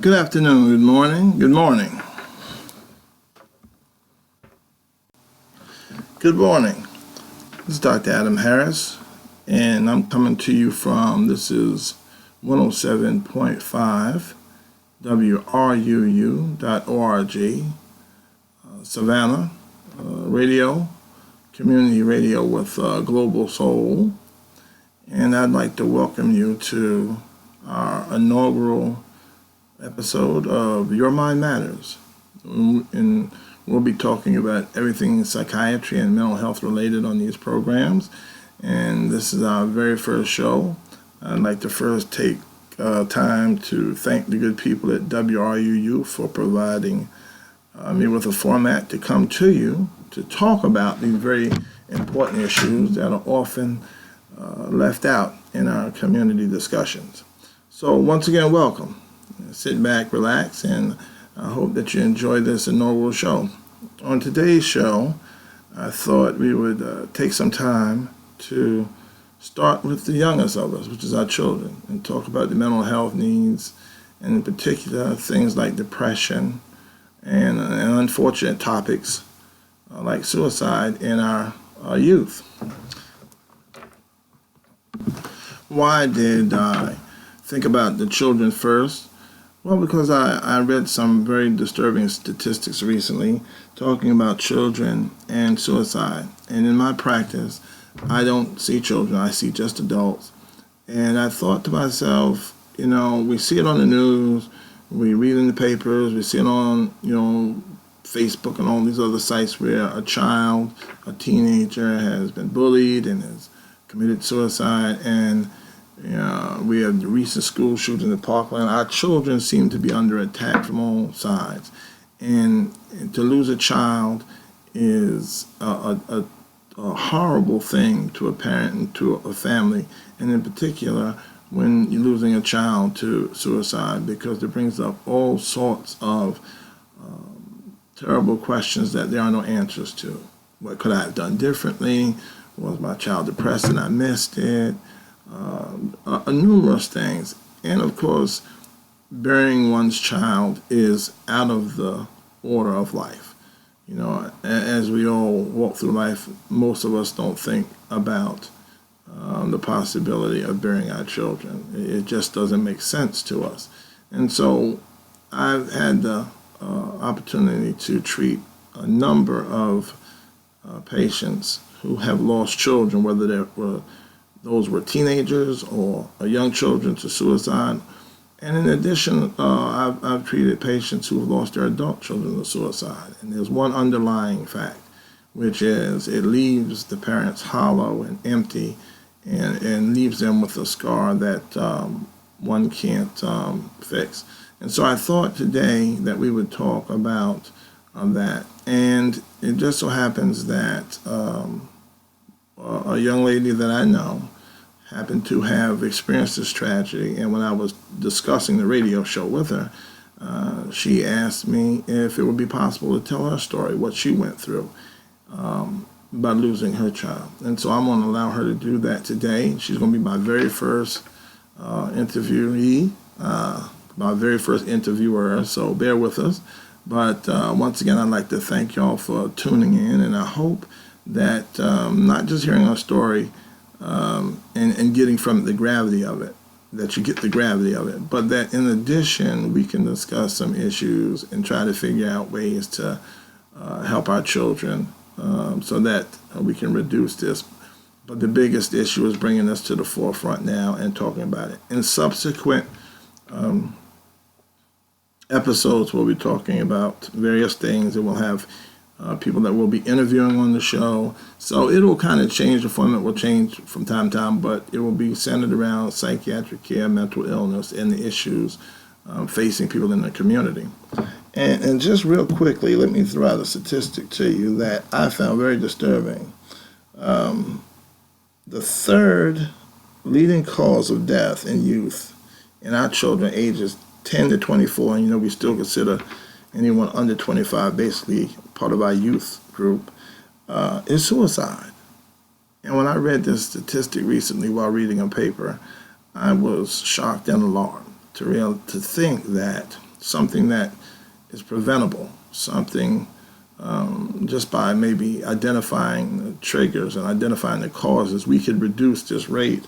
Good afternoon, good morning, good morning. Good morning. This is Dr. Adam Harris, and I'm coming to you from, this is 107.5 WRUU.org, Savannah Radio, community radio with Global Soul. And I'd like to welcome you to our inaugural episode of Your Mind Matters. And we'll be talking about everything psychiatry and mental health related on these programs. And this is our very first show. I'd like to first take time to thank the good people at WRUU for providing me with a format to come to you to talk about these very important issues that are often left out in our community discussions. So once again, welcome. Sit back, relax, and I hope that you enjoy this inaugural show. On today's show, I thought we would take some time to start with the youngest of us, which is our children, and talk about the mental health needs, and in particular things like depression and unfortunate topics like suicide in our youth. Why did I think about the children first? Well, because I read some very disturbing statistics recently talking about children and suicide. And in my practice, I don't see children, I see just adults. And I thought to myself, we see it on the news, we read in the papers, we see it on, Facebook and all these other sites where a child, a teenager has been bullied and has committed suicide. And we have the recent school shooting in Parkland. Our children seem to be under attack from all sides. And to lose a child is a horrible thing to a parent and to a family. And in particular, when you're losing a child to suicide, because it brings up all sorts of terrible questions that there are no answers to. What could I have done differently? Was my child depressed and I missed it? Numerous things. And of course, burying one's child is out of the order of life. As we all walk through life, most of us don't think about the possibility of burying our children. It just doesn't make sense to us. And so I've had the opportunity to treat a number of patients who have lost children, whether those were teenagers or young children to suicide. And in addition, I've treated patients who have lost their adult children to suicide. And there's one underlying fact, which is it leaves the parents hollow and empty and leaves them with a scar that one can't fix. And so I thought today that we would talk about that. And it just so happens that a young lady that I know happened to have experienced this tragedy, and when I was discussing the radio show with her, she asked me if it would be possible to tell her story, what she went through by losing her child. And so I'm going to allow her to do that today. She's going to be my very first interviewee, my very first interviewer, so bear with us. But once again, I'd like to thank y'all for tuning in, and I hope that not just hearing our story and getting from the gravity of it, that you get the gravity of it, but that in addition, we can discuss some issues and try to figure out ways to help our children so that we can reduce this. But the biggest issue is bringing us to the forefront now and talking about it. In subsequent episodes, we'll be talking about various things, and we'll have people that we'll be interviewing on the show. So it will kind of change, the format will change from time to time, but it will be centered around psychiatric care, mental illness, and the issues facing people in the community. And just real quickly, let me throw out a statistic to you that I found very disturbing. The third leading cause of death in youth in our children ages 10 to 24, and we still consider anyone under 25 basically part of our youth group, is suicide. And when I read this statistic recently while reading a paper, I was shocked and alarmed to think that something that is preventable, something just by maybe identifying the triggers and identifying the causes, we could reduce this rate.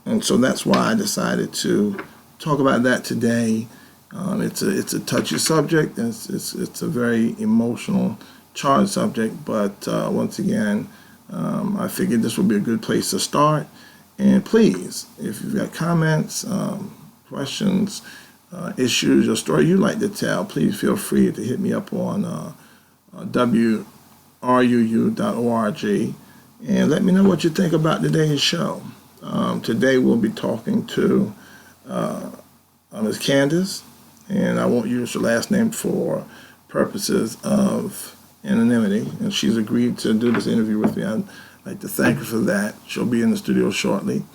And so that's why I decided to talk about that today. It's a touchy subject. It's a very emotional, charged subject. But once again, I figured this would be a good place to start. And please, if you've got comments, questions, issues, or story you'd like to tell, please feel free to hit me up on WRUU.org and let me know what you think about today's show. Today we'll be talking to Ms. Candace, and I won't use her last name for purposes of anonymity, and she's agreed to do this interview with me. I'd like to thank her for that. She'll be in the studio shortly,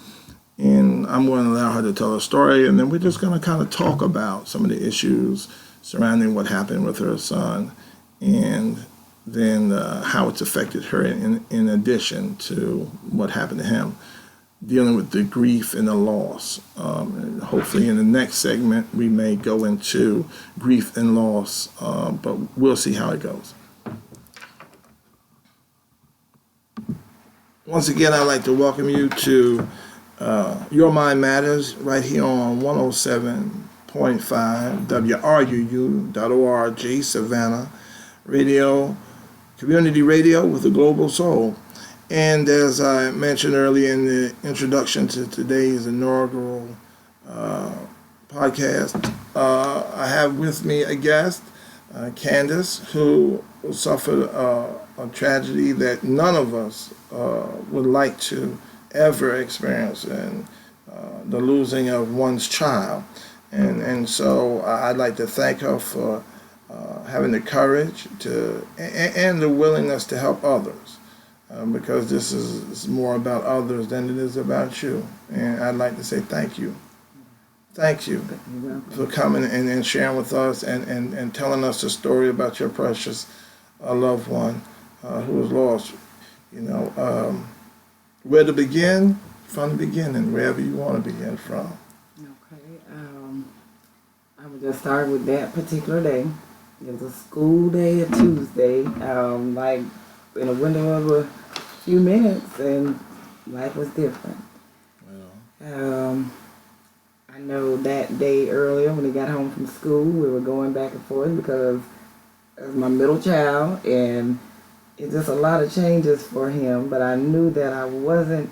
and I'm going to allow her to tell her story, and then we're just going to kind of talk about some of the issues surrounding what happened with her son, and then how it's affected her in addition to what happened to him, dealing with the grief and the loss. And hopefully in the next segment we may go into grief and loss, but we'll see how it goes. Once again, I'd like to welcome you to Your Mind Matters right here on 107.5 WRUU.org, Savannah Radio, community radio with a global soul. And as I mentioned earlier in the introduction to today's inaugural podcast, I have with me a guest, Candace, who suffered a tragedy that none of us would like to ever experience, and the losing of one's child. And so I'd like to thank her for having the courage to and the willingness to help others. Because this is more about others than it is about you. And I'd like to say thank you. Thank you for coming and sharing with us and telling us the story about your precious loved one who was lost. You know, where to begin? From the beginning, wherever you want to begin from. Okay. I would just start with that particular day. It was a school day, a Tuesday. Like, in a window of a few minutes, and life was different. I know that day earlier when he got home from school, we were going back and forth because it was my middle child, and it's just a lot of changes for him, but I knew that I wasn't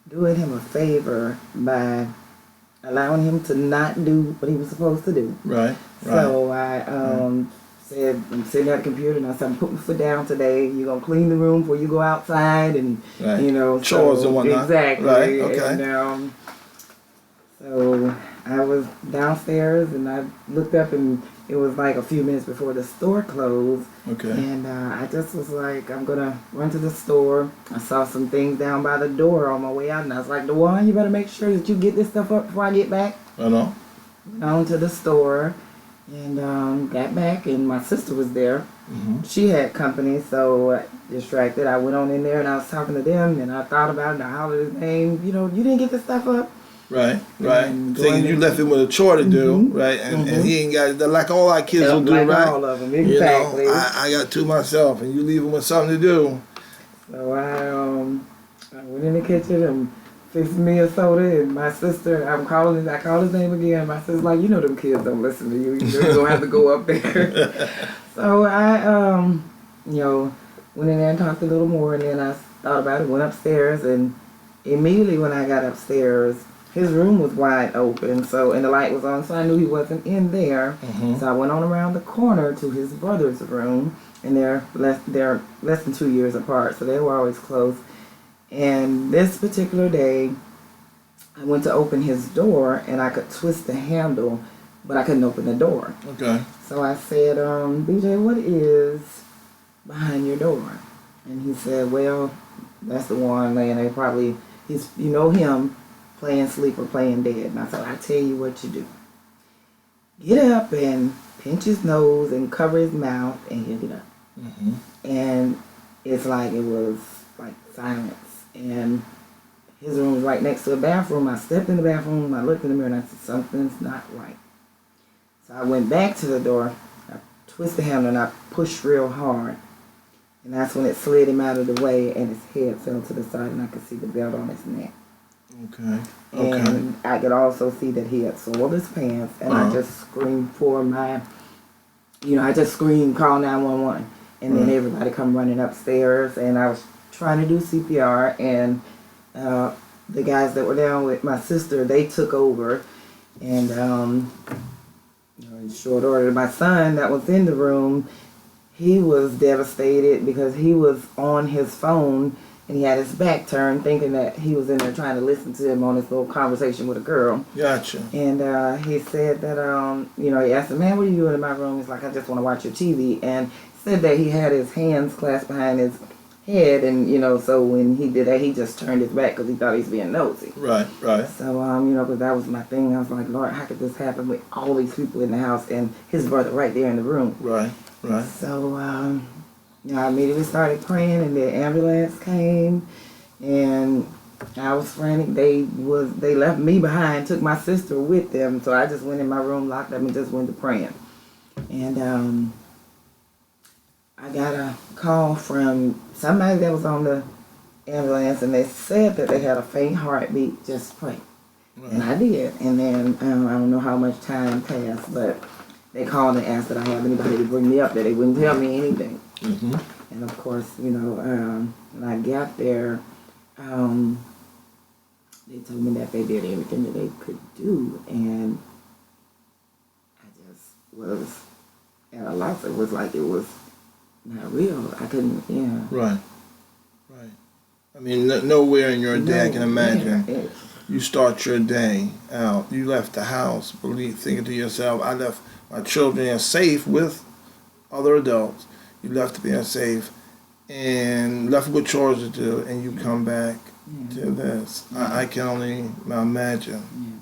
doing him a favor by allowing him to not do what he was supposed to do. Right. So I said, I'm sitting at the computer and I said, I'm putting my foot down today. You're going to clean the room before you go outside, and, you know. Chores and whatnot. Exactly. Right, okay. And, so I was downstairs and I looked up and it was like a few minutes before the store closed. Okay. And I just was like, I'm going to run to the store. I saw some things down by the door on my way out, and I was like, DeJuan, you better make sure that you get this stuff up before I get back. I know. Went on to the store. And got back, and my sister was there. Mm-hmm. She had company, so distracted. I went on in there, and I was talking to them, and I thought about it, and I hollered his name. You know, you didn't get this stuff up. Right. Thinking you left him with a chore to do, mm-hmm. right? And he ain't got it, like all our kids will do, like right? All of them, exactly. You know, I got two myself, and you leave them with something to do. So I went in the kitchen and fixed me a soda, and my sister, I called his name again. My sister's like, you know them kids don't listen to you. You're going to have to go up there. So I, you know, went in there and talked a little more, and then I thought about it, went upstairs, and immediately when I got upstairs, his room was wide open, so, and the light was on, so I knew he wasn't in there. Mm-hmm. So I went on around the corner to his brother's room, and they're less than 2 years apart, so they were always close. And this particular day, I went to open his door, and I could twist the handle, but I couldn't open the door. Okay. So I said, BJ, what is behind your door? And he said, well, that's the one laying there. Probably, you know him, playing sleep or playing dead. And I said, I tell you what you do. Get up and pinch his nose and cover his mouth, and he'll get up. Mm-hmm. And it's like, it was like silence. And his room was right next to the bathroom. I stepped in the bathroom, I looked in the mirror, and I said, something's not right. So So I went back to the door, I twisted the handle, and I pushed real hard. And that's when it slid him out of the way, and his head fell to the side, and I could see the belt on his neck. Okay. And I could also see that he had soiled his pants, and I just screamed for I just screamed, call 911. And then everybody come running upstairs, and I was trying to do CPR, and the guys that were down with my sister, they took over, and in short order, my son that was in the room, he was devastated because he was on his phone and he had his back turned, thinking that he was in there trying to listen to him on this little conversation with a girl. Gotcha. And he said that, he asked him, man, what are you doing in my room? He's like, I just want to watch your TV. And said that he had his hands clasped behind his head, and, so when he did that, he just turned his back because he thought he was being nosy. Right. So, because that was my thing. I was like, Lord, how could this happen with all these people in the house and his brother right there in the room? Right. So, I immediately started praying, and the ambulance came, and I was frantic. They left me behind, took my sister with them, so I just went in my room, locked up, and just went to praying. And I got a call from somebody that was on the ambulance, and they said that they had a faint heartbeat. Just pray. Right. And I did. And then I don't know how much time passed, but they called and asked that I have anybody to bring me up there. They wouldn't tell me anything. Mm-hmm. And of course, when I got there, they told me that they did everything that they could do, and I just was at a loss. It was like it was not real. I couldn't, Right. I mean, nowhere in your day I can imagine. You start your day out. You left the house, thinking to yourself, I left my children safe with other adults. You left them safe and left with chores to do, and you come back to this. I can only imagine.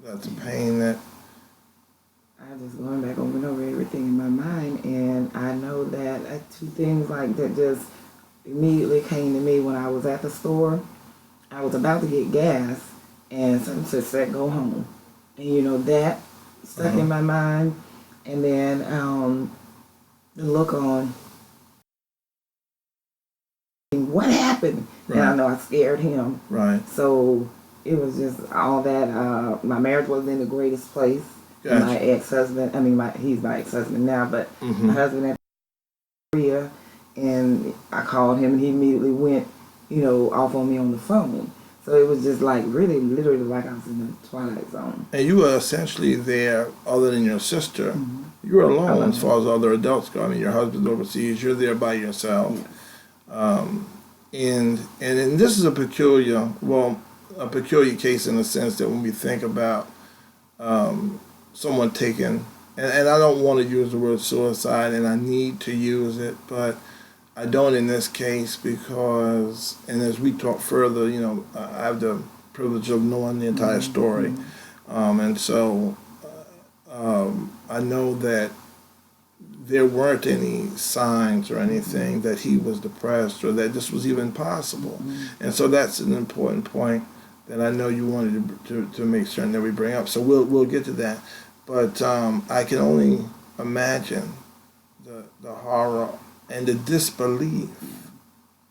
That's a pain that... I just going back over and over everything in my mind, and I know that two things like that just immediately came to me when I was at the store. I was about to get gas, and something said, go home. And that stuck in my mind, and then the look on, what happened? Right. And I know I scared him. Right. So it was just all that. My marriage wasn't in the greatest place. Gotcha. My ex-husband, he's my ex-husband now, but my husband at Korea, and I called him, and he immediately went, off on me on the phone. So it was just like really, literally like I was in the twilight zone. And you were essentially there, other than your sister. You were alone as far as other adults go. I mean, your husband's overseas. You're there by yourself. Yeah. And this is a peculiar case in the sense that when we think about someone taking, and I don't want to use the word suicide, and I need to use it, but I don't in this case because, and as we talk further, I have the privilege of knowing the entire story. And so I know that there weren't any signs or anything that he was depressed or that this was even possible. And so that's an important point that I know you wanted to make certain that we bring up. So we'll get to that. But I can only imagine the horror and the disbelief.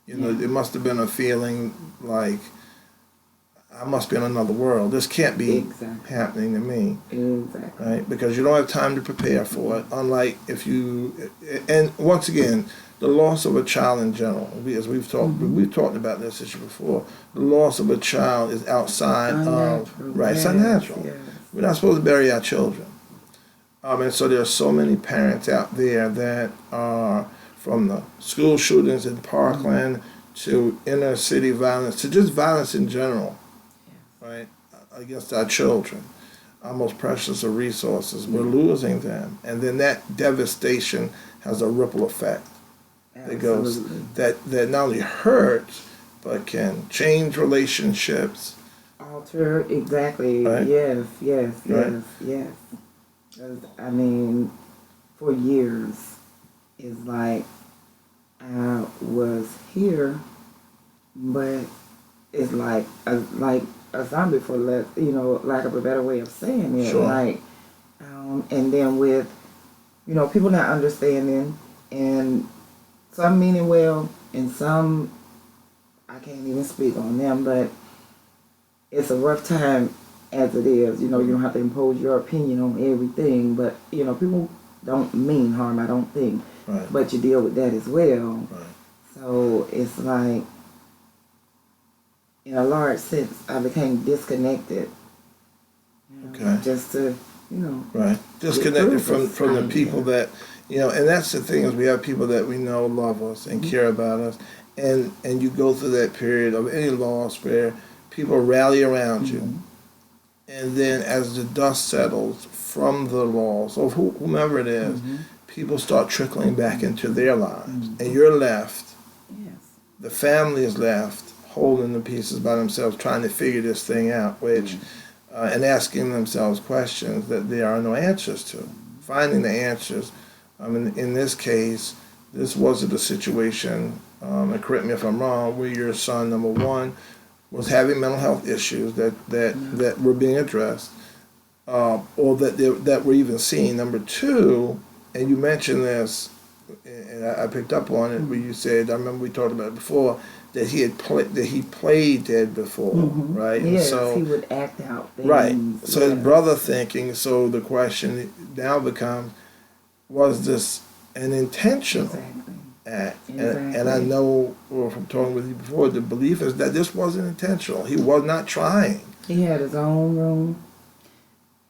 It must have been a feeling like, I must be in another world. This can't be happening to me. Exactly. Right? Because you don't have time to prepare for it. Unlike if you, and once again, the loss of a child in general, as we've talked about this issue before, the loss of a child is outside of, right, it's unnatural. Yes. We're not supposed to bury our children. And so there are so many parents out there that are, from the school shootings in Parkland to inner city violence, to just violence in general, right, against our children, our most precious of resources. We're losing them. And then that devastation has a ripple effect that goes, that not only hurts, but can change relationships. Alter, exactly. Right? Yes. For years, it's like I was here, but it's like a zombie, for lack of a better way of saying it. Sure. Like And then with, people not understanding, and some meaning well, and some, I can't even speak on them, but it's a rough time as it is. You don't have to impose your opinion on everything, but, people don't mean harm, I don't think. Right. But you deal with that as well. Right. So it's like, in a large sense, I became disconnected. Okay. Just to, Right. Disconnected from the people that, and that's the thing, is we have people that we know love us and care about us. And you go through that period of any loss where people rally around you. And then as the dust settles from the loss of whomever it is, people start trickling back into their lives. And you're left, the family is left holding the pieces by themselves, trying to figure this thing out, which, and asking themselves questions that there are no answers to. Finding the answers. In this case, this wasn't a situation, and correct me if I'm wrong, where your son, number one, was having mental health issues that were being addressed, or that were even seen. Number two, and you mentioned this, and I picked up on it, where you said, I remember we talked about it before, that he played dead before, right? Yes, and so, he would act out things. Right. So his brother thinking. So the question now becomes, was this an intentional act? And I know, from talking with you before, the belief is that this wasn't intentional. He was not trying. He had his own room.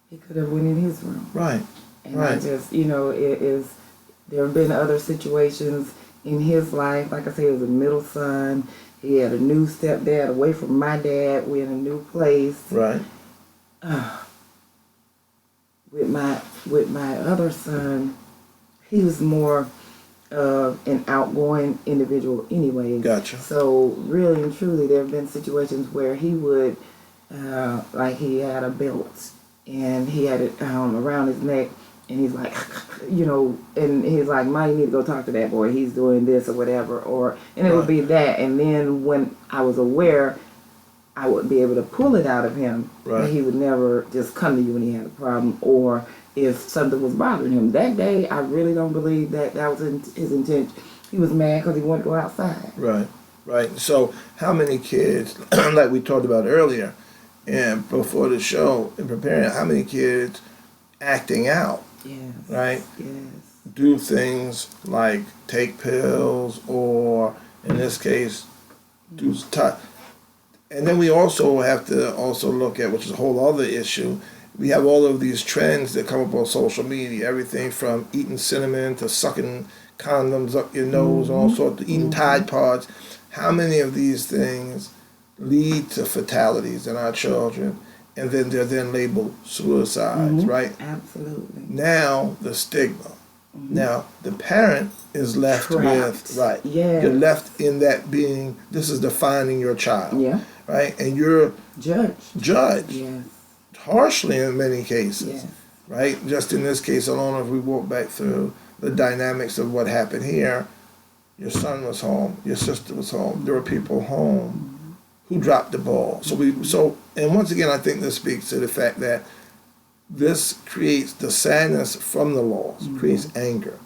He could have went in his room. Right. And I just, there have been other situations in his life. Like I said, he was a middle son. He had a new stepdad away from my dad. We're in a new place. Right. With my other son, he was more an outgoing individual anyway. Gotcha. So really and truly, there have been situations where he would, like he had a belt and he had it around his neck, and he's like, and he's like, "Ma, you need to go talk to that boy. He's doing this or whatever." And it would be that. And then when I was aware, I would be able to pull it out of him. Right. But he would never just come to you when he had a problem, or if something was bothering him. That day, I really don't believe that was his intention. He was mad because he wanted to go outside. Right. Right. So how many kids, like we talked about earlier, and before the show, in preparing, how many kids acting out? Yes. Right? Yes. Do things like take pills, or in this case, do and then we also have to look at, which is a whole other issue, we have all of these trends that come up on social media, everything from eating cinnamon to sucking condoms up your nose, all sorts of eating Tide Pods. How many of these things lead to fatalities in our children? And then they're then labeled suicides, right? Absolutely. Now, the stigma. Now, the parent is left Trapped. with, right, Yes. you're left in that being, this is defining your child, Yeah. right? And you're judged Yes. harshly in many cases, Yes. right? Just in this case alone, if we walk back through the dynamics of what happened here, your son was home, your sister was home, there were people home who dropped the ball. And once again, I think this speaks to the fact that this creates the sadness from the loss, creates anger.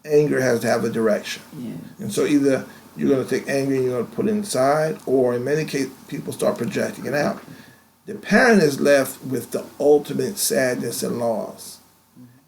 Anger has to have a direction. Yes. And so either you're going to take anger and you're going to put it inside, or in many cases, people start projecting it out. The parent is left with the ultimate sadness and loss.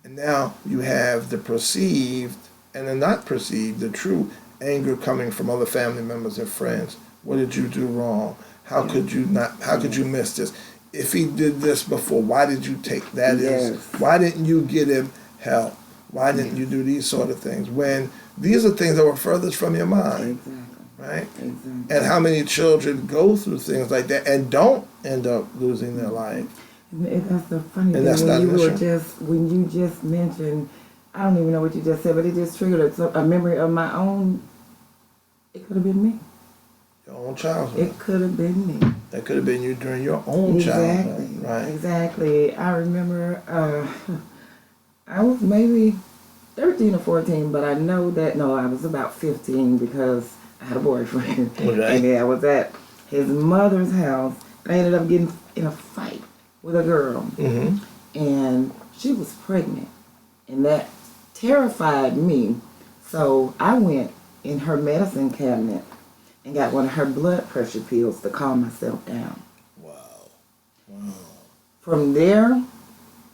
And now you have the perceived and the not perceived, the true anger coming from other family members and friends. What did you do wrong? How could you miss this? If he did this before, why did you take that? Yes. Why didn't you get him help? Why didn't you do these sort of things? When these are things that were furthest from your mind. Exactly. Right? Exactly. And how many children go through things like that and don't end up losing their life? And that's the funny And that's thing. not When you just mentioned, I don't even know what you just said, but it just triggered a memory of my own. It could have been me. Your own childhood. It could have been me. That could have been you during your own childhood. Right? Exactly. I remember I was maybe 13 or 14, but I know that, I was about 15 because I had a boyfriend. Okay. And I was at his mother's house. I ended up getting in a fight with a girl. Mm-hmm. And she was pregnant, and that terrified me. So I went in her medicine cabinet and got one of her blood pressure pills to calm myself down. Wow. Wow. From there,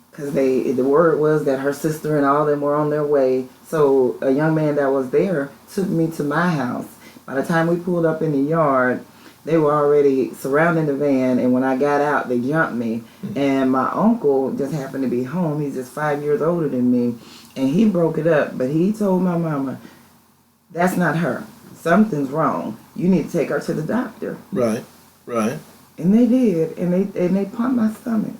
because the word was that her sister and all them were on their way, so a young man that was there took me to my house. By the time we pulled up in the yard, they were already surrounding the van, and when I got out, they jumped me. And my uncle just happened to be home. He's just 5 years older than me, and he broke it up. But he told my mama, "That's not her. Something's wrong. You need to take her to the doctor." Right. Right. And they did, and they pumped my stomach.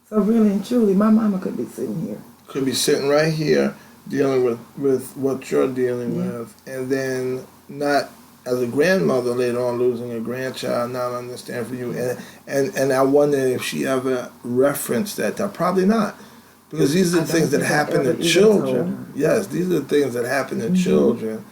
So really and truly, my mama could be sitting here. Could be sitting right here dealing with what you're dealing with, and then not as a grandmother later on losing a grandchild, not understand for you. And I wonder if she ever referenced that. Probably not. Because these are the things that happen to children. Yes, these are the things that happen to children.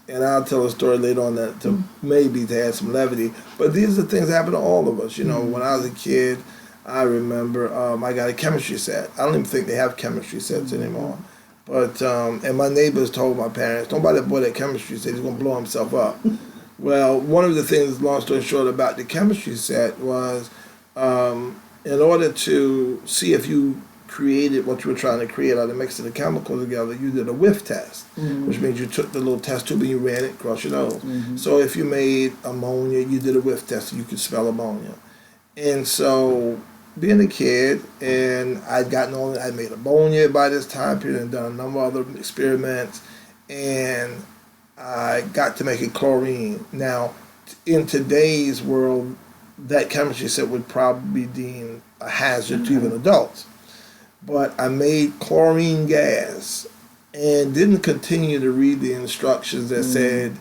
And I'll tell a story later on that to add some levity. But these are the things that happen to all of us. You know, when I was a kid, I remember I got a chemistry set. I don't even think they have chemistry sets anymore. But, and my neighbors told my parents, "Don't buy that boy that chemistry set, he's going to blow himself up." Well, one of the things, long story short, about the chemistry set was in order to see if you created what you were trying to create out of mixing the chemicals together, you did a whiff test, which means you took the little test tube and you ran it across your nose. So if you made ammonia, you did a whiff test so you could smell ammonia. And so being a kid, and I'd gotten on, I made ammonia by this time period and done a number of other experiments, and I got to making chlorine. Now, in today's world, that chemistry set would probably be deemed a hazard to even adults. But I made chlorine gas and didn't continue to read the instructions that said,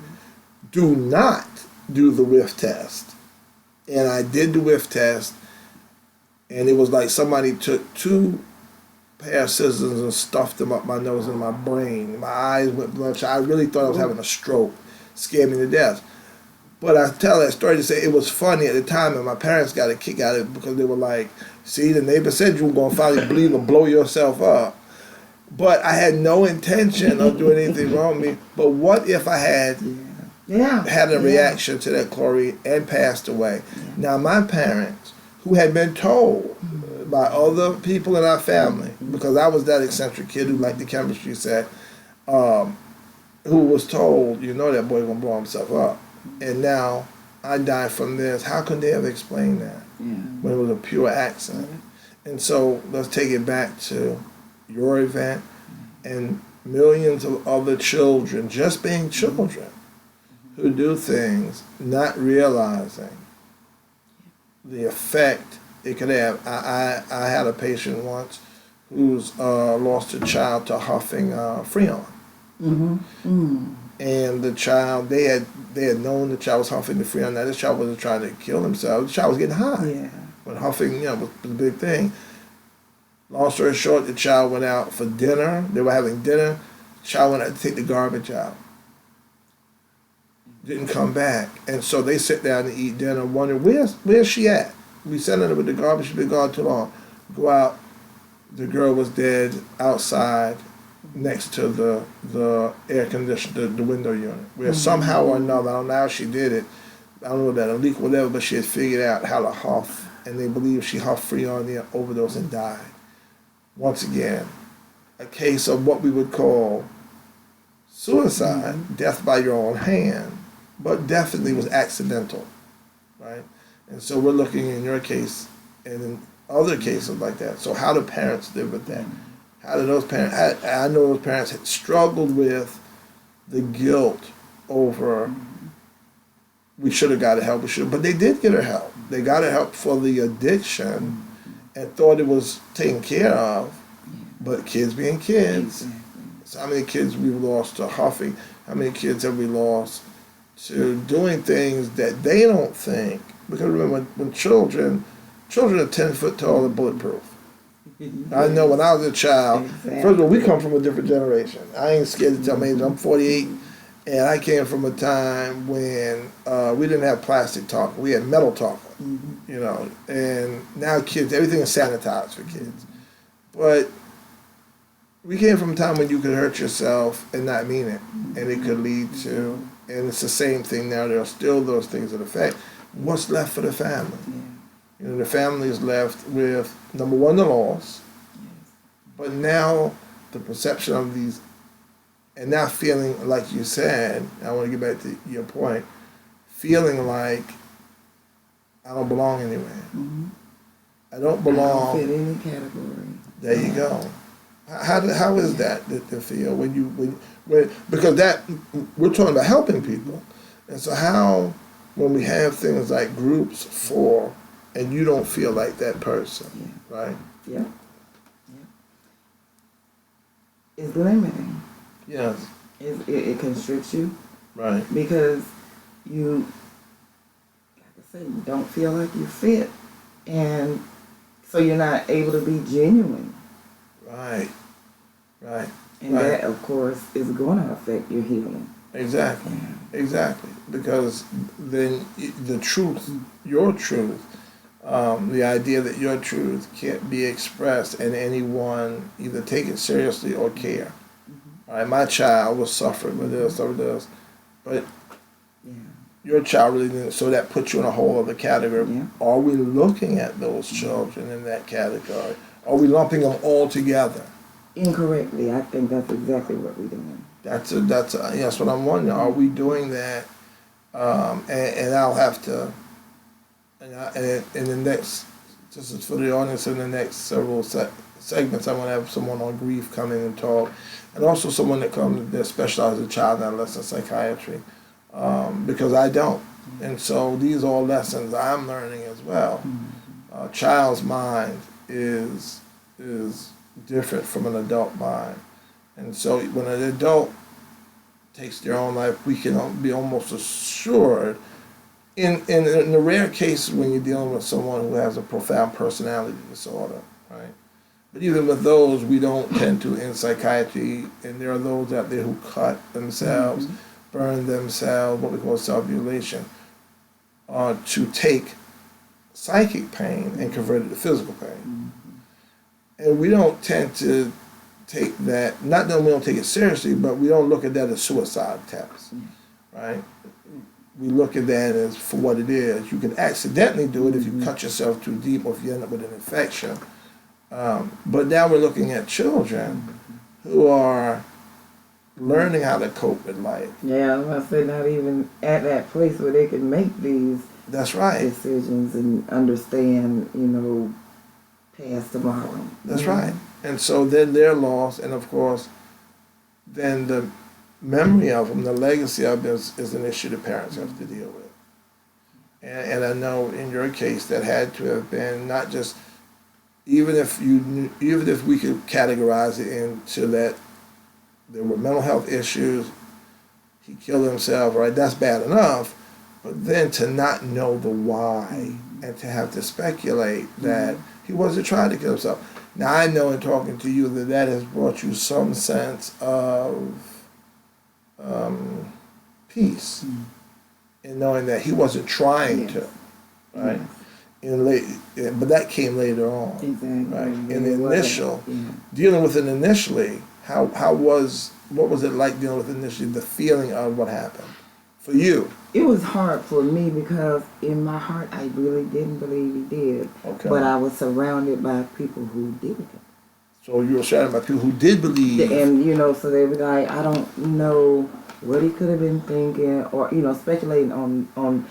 "Do not do the whiff test." And I did the whiff test, and it was like somebody took 2 pair of scissors and stuffed them up my nose and my brain. My eyes went bloodshot. I really thought I was having a stroke. Scared me to death. But I tell that story to say it was funny at the time, and my parents got a kick out of it because they were like, "See, the neighbor said you were going to finally bleed and blow yourself up." But I had no intention of doing anything wrong with me. But what if I had had a reaction to that chlorine and passed away? Now, my parents, who had been told by other people in our family, because I was that eccentric kid who liked the chemistry set, who was told, "You know that boy going to blow himself up." And now I die from this. How could they have explained that when it was a pure accident? And so let's take it back to your event and millions of other children, just being children, who do things not realizing the effect it could have. I had a patient once who's lost a child to huffing Freon. And the child, they had known the child was huffing the Freon. Now, this child wasn't trying to kill himself. The child was getting high. When huffing, was a big thing. Long story short, the child went out for dinner. They were having dinner. The child went out to take the garbage out. Didn't come back. And so they sit down to eat dinner, wondering, where's she at? We sent her with the garbage. She's been gone too long. Go out. The girl was dead outside next to the air conditioner, the window unit, where somehow or another, I don't know how she did it, I don't know that a leak or whatever, but she had figured out how to huff, and they believe she huffed Freon, the overdose, and died. Once again, a case of what we would call suicide, death by your own hand, but definitely was accidental, right? And so we're looking in your case and in other cases like that. So how do parents live with that? How do those parents, I know those parents had struggled with the guilt over, we should have got her help, but they did get her help. They got her help for the addiction and thought it was taken care of, but kids being kids. So how many kids we've lost to huffing? How many kids have we lost to doing things that they don't think? Because remember, when children are 10 foot tall and bulletproof. I know when I was a child, first of all, we come from a different generation. I ain't scared to tell my age. I'm 48, and I came from a time when we didn't have plastic talker. We had metal talker, and now kids, everything is sanitized for kids. But we came from a time when you could hurt yourself and not mean it, and it could lead to, and it's the same thing now. There are still those things that affect. What's left for the family? Yeah. You know, the family is left with, number one, the loss, Yes. but now the perception of these, and now feeling, like you said, I want to get back to your point, feeling like I don't belong anywhere. Mm-hmm. I don't I belong. don't fit any category. There you go. How is that to feel when because that we're talking about helping people, and so how when we have things like groups for and you don't feel like that person, right? Yeah. It's limiting. Yes. It constricts you Right. because you, like I said, you don't feel like you fit, and so you're not able to be genuine. Right. Right. And Right. that, of course, is going to affect your healing. Exactly. Yeah. Exactly. Because then the truth, your truth, the idea that your truth can't be expressed and anyone either take it seriously or care. All right, my child was suffering with this or this, but Yeah. your child really didn't. So that puts you in a whole other category. Yeah. Are we looking at those children in that category? Are we lumping them all together? Incorrectly. I think that's exactly what we're doing. That's what I'm wondering. Are we doing that? And I'll have to, and in the next, just as for the audience, in the next several segments, I'm going to have someone on grief come in and talk, and also someone that specializes in child and adolescent psychiatry, because I don't. And so these are all lessons I'm learning as well. A child's mind is different from an adult mind. And so when an adult takes their own life, we can be almost assured, in the rare case when you're dealing with someone who has a profound personality disorder, right? But even with those, we don't tend to, in psychiatry, and there are those out there who cut themselves, burn themselves, what we call self-mutilation, to take psychic pain and convert it to physical pain. And we don't tend to take that, not that we don't take it seriously, but we don't look at that as suicide attempts, right? We look at that as for what it is. You can accidentally do it if you cut yourself too deep or if you end up with an infection. But now we're looking at children who are learning how to cope with life. Yeah, I was about to say, not even at that place where they can make these That's right. decisions and understand, past tomorrow. That's right. And so then they're lost, and of course, then the memory of them, the legacy of them is an issue the parents have to deal with. And I know in your case that had to have been not just, even if we could categorize it into that there were mental health issues, he killed himself, right? That's bad enough. But then to not know the why and to have to speculate that he wasn't trying to kill himself. Now I know in talking to you that has brought you some sense of peace in knowing that he wasn't trying to, right? But that came later on, Exactly. right? Yeah, In the initial, yeah. dealing with it initially, what was it like dealing with initially the feeling of what happened for you? It was hard for me because in my heart I really didn't believe he did. Okay. But I was surrounded by people who didn't. So you were surrounded by people who did believe. And, so they were like, I don't know what he could have been thinking or, speculating on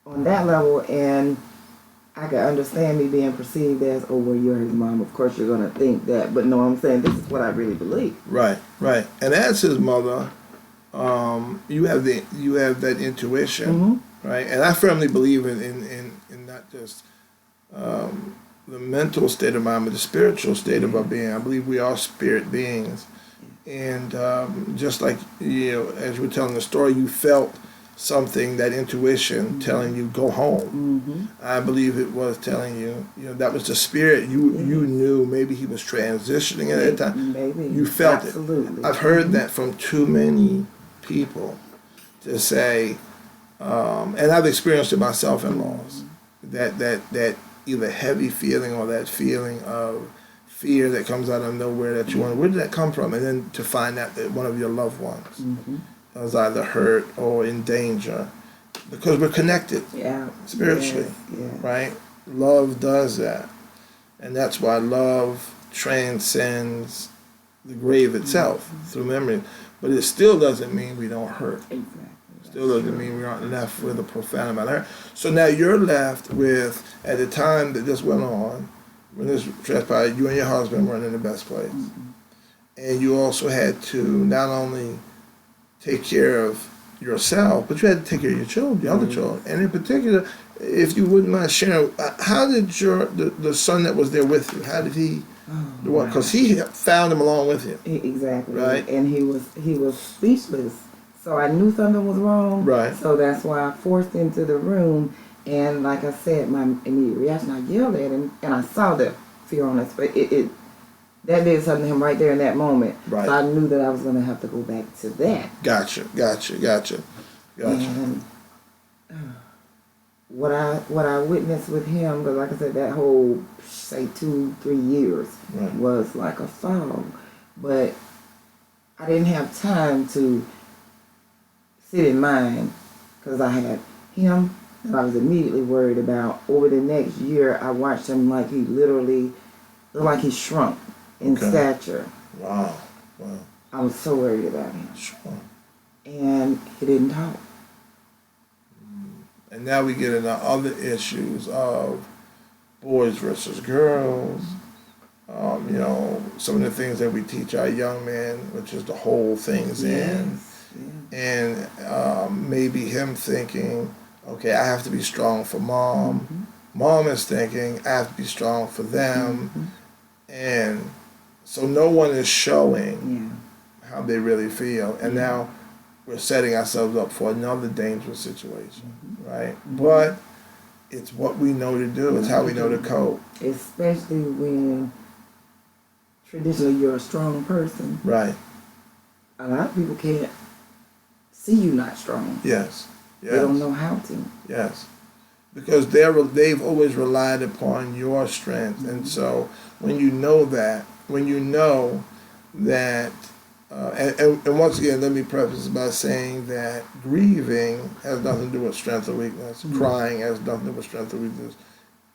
that level. And I could understand me being perceived as, oh, well, you're his mom. Of course you're going to think that. But no, I'm saying this is what I really believe. Right, right. And as his mother, you have that intuition, right? And I firmly believe in not just the mental state of mind, but the spiritual state of our being. I believe we are spirit beings, and just like as you were telling the story, you felt something, that intuition telling you go home. I believe it was telling you, that was the spirit. You knew maybe he was transitioning at that time. Maybe You felt absolutely. it. I've heard that from too many people to say, and I've experienced it myself in laws, that either heavy feeling or that feeling of fear that comes out of nowhere that you wonder, where did that come from? And then to find out that one of your loved ones was either hurt or in danger, because we're connected spiritually, right? Love does that. And that's why love transcends the grave itself through memory. But it still doesn't mean we don't hurt. Still doesn't mean we aren't left with a profound amount of hurt. So now you're left with, at the time that this went on, when this transpired, you and your husband weren't in the best place. And you also had to not only take care of yourself, but you had to take care of your children, the other children. And in particular, if you wouldn't mind sharing, how did the son that was there with you, how did he, because he found him along with you. Exactly. Right. And he was speechless. So I knew something was wrong. Right. So that's why I forced him to the room. And like I said, my immediate reaction, I yelled at him, and I saw the fear on his face. That did something to him right there in that moment. Right. So I knew that I was going to have to go back to that. Gotcha. And what I witnessed with him, because like I said, that whole, say, 2-3 years was like a fog. But I didn't have time to sit in mind, because I had him that I was immediately worried about. Over the next year, I watched him like he literally looked like he shrunk in stature. Wow. I was so worried about him. Sure. And he didn't talk. And now we get into other issues of boys versus girls. Some of the things that we teach our young men, which is to hold things in. And maybe him thinking, okay, I have to be strong for mom. Mom is thinking, I have to be strong for them. And so no one is showing how they really feel. And now we're setting ourselves up for another dangerous situation, right? But it's what we know to do. It's how we know to cope. Especially when traditionally you're a strong person. Right. A lot of people can't see you not strong. Yes. They don't know how to. Yes. Because they've always relied upon your strength. And so when you know that, and once again, let me preface by saying that grieving has nothing to do with strength or weakness. Crying has nothing to do with strength or weakness.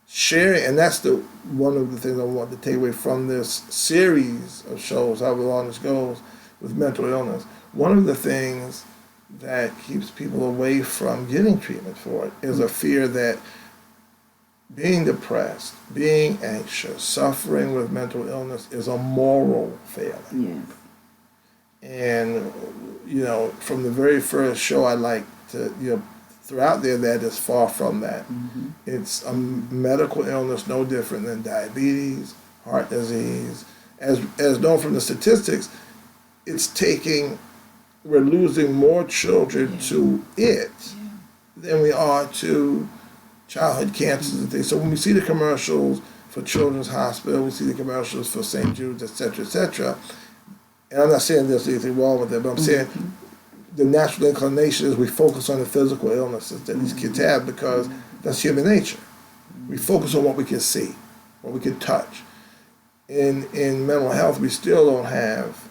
Sharing, and that's one of the things I want to take away from this series of shows, however long this goes, with mental illness. One of the things that keeps people away from getting treatment for it is a fear that being depressed, being anxious, suffering with mental illness is a moral failing. Yes. And, from the very first show, I like to, throughout there, that is far from that. It's a medical illness no different than diabetes, heart disease. As known from the statistics, we're losing more children to it than we are to childhood cancers and things. So when we see the commercials for Children's Hospital, we see the commercials for St. Jude's, et cetera, and I'm not saying there's anything wrong with it, but I'm saying the natural inclination is we focus on the physical illnesses that these kids have, because that's human nature. We focus on what we can see, what we can touch. In mental health, we still don't have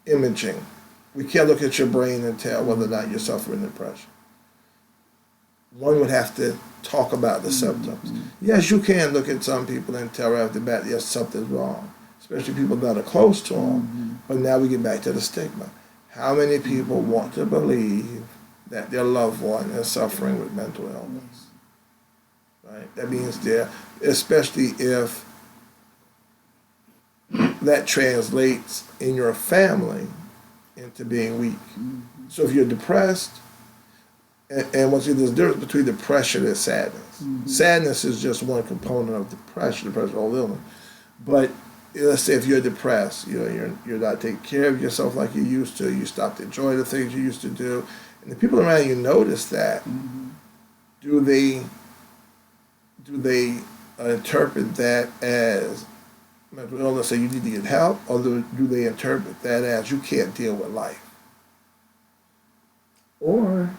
imaging. We can't look at your brain and tell whether or not you're suffering depression. One would have to talk about the symptoms. Yes, you can look at some people and tell right off the bat, yes, something's wrong, especially people that are close to them. But now we get back to the stigma. How many people want to believe that their loved one is suffering with mental illness? Right? That means especially if that translates in your family into being weak. So if you're depressed, and once again, there's a difference between depression and sadness. Sadness is just one component of depression or illness. But let's say if you're depressed, you're not taking care of yourself like you used to. You stopped enjoying the things you used to do, and the people around you notice that. Do they interpret that as mental illness, so you need to get help, or do they interpret that as you can't deal with life? Or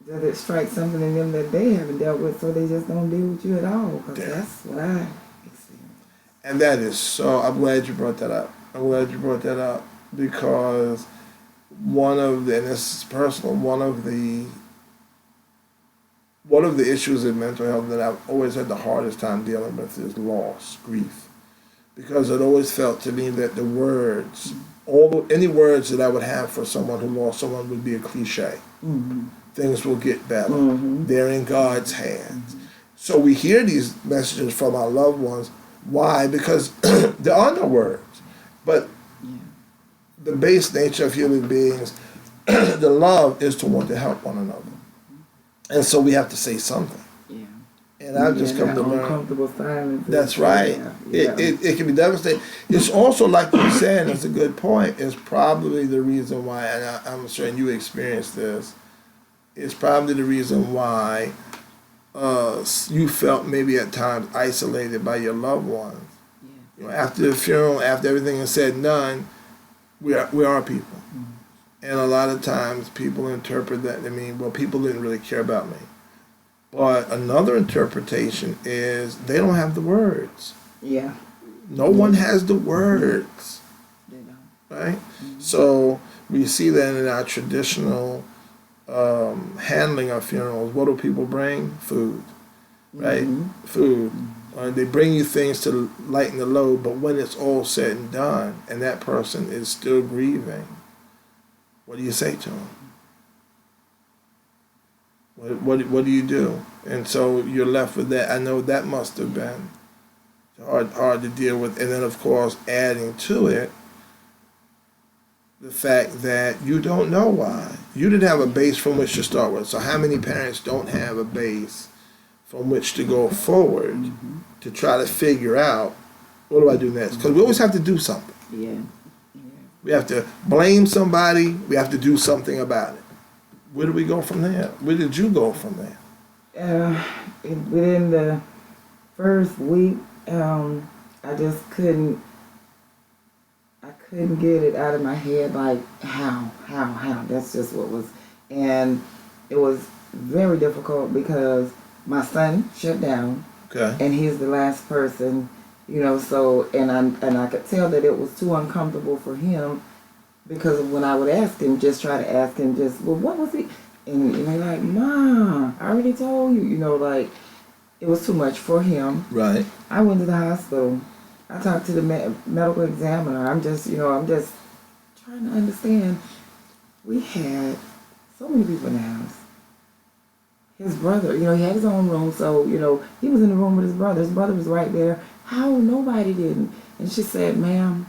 does it strike something in them that they haven't dealt with, so they just don't deal with you at all? Because that's what I experienced. And that is so, I'm glad you brought that up. I'm glad you brought that up because one of the, and this is personal, one of the issues in mental health that I've always had the hardest time dealing with is loss, grief. Because it always felt to me that the words, any words that I would have for someone who lost someone would be a cliche. Mm-hmm. Things will get better. Mm-hmm. They're in God's hands. So we hear these messages from our loved ones. Why? Because there are no words. But the base nature of human beings, the love is to want to help one another. And so we have to say something. Yeah. And I've just come to learn. Uncomfortable silence. That's right. Yeah. It can be devastating. It's also, like you said, it's a good point, it's probably the reason why, and I'm certain you experienced this, it's probably the reason why you felt maybe at times isolated by your loved ones. Yeah. You know, after the funeral, after everything is said and done, we are people. Mm-hmm. And a lot of times people interpret that to mean, well, people didn't really care about me. But another interpretation is they don't have the words. Yeah. No one has the words. They don't. Right? Mm-hmm. So we see that in our traditional handling of funerals. What do people bring? Food. Right? Mm-hmm. Food. Mm-hmm. They bring you things to lighten the load, but when it's all said and done and that person is still grieving, what do you say to them? What do you do? And so you're left with that. I know that must have been hard to deal with. And then, of course, adding to it the fact that you don't know why. You didn't have a base from which to start with. So how many parents don't have a base from which to go forward to try to figure out, what do I do next? Because we always have to do something. Yeah. We have to blame somebody. We have to do something about it. Where do we go from there? Where did you go from there? Within the first week, I just couldn't get it out of my head, like, how? That's just what was, and it was very difficult because my son shut down, okay, and he's the last person, so, and I could tell that it was too uncomfortable for him, because when I would ask him, try to ask him, well, what was he? And they're like, Mom, I already told you, like, it was too much for him. Right. I went to the hospital. I talked to the medical examiner. I'm just trying to understand. We had so many people in the house. His brother, he had his own room, so, he was in the room with his brother. His brother was right there. How nobody didn't? And she said, Ma'am,